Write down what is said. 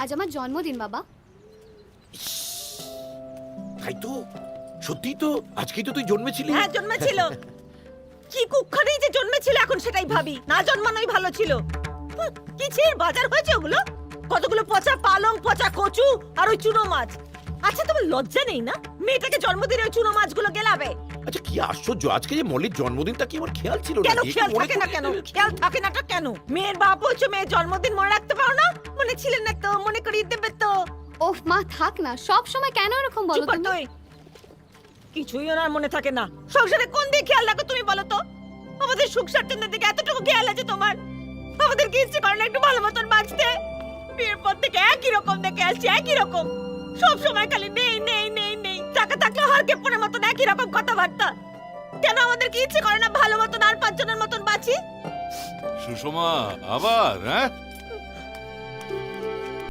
আজ আমার জন্মদিন বাবা। তাই তো, সত্যি তো, আজকেই তো তুই জন্মেছিলি। হ্যাঁ জন্মেছিল। কি কুক্ষণেই যে জন্মেছিল এখন সেটাই ভাবি, না জন্মানোই ভালো ছিল। কি ছিল বাজার হয়েছে ওগুলো, কতগুলো পচা পালং, পচা কচু আর ওই চুনো মাছ। আচ্ছা তোমার লজ্জা নেই না মেয়েটাকে জন্মদিনে ওই চুনো মাছগুলো গেলাবে? আচ্ছা কি আশ্চর্য, আজকে যে মল্লির জন্মদিনটা কি আমার খেয়াল ছিল না? কেন খেয়াল থাকে না কেন? খেয়াল থাকে নাটা কেন? মেয়ের বাপ হচ্ছে, মেয়ের জন্মদিন মনে রাখতে পারো না? মনে ছিলেন না তো, মনে করিয়ে দেবে তো। ওফ মা থাক না, সব সময় কেন এরকম বলো চুপ কর তুমি? তুই। কিছুই ওনার মনে থাকে না। সংসারে কোন দিকে খেয়াল রাখো তুমি বলো তো? আমাদের সুখ স্বাচ্ছন্দ্যের দিকে এতটুকু খেয়াল আছে তোমার? আমাদের কি ইচ্ছে করে না একটু ভালো মতন বাঁচতে? বিয়ের পর থেকে একই রকম দেখে আসছি, একই রকম। সব সময় খালি নেই নেই নেই নেই, টাকা থাকলে হার কেপনের মতন একই রকম কথাবার্তা। কেন আমাদের কি ইচ্ছে করে না ভালো মতন আর পাঁচজনের মতন বাঁচি? সুষমা আবার হ্যাঁ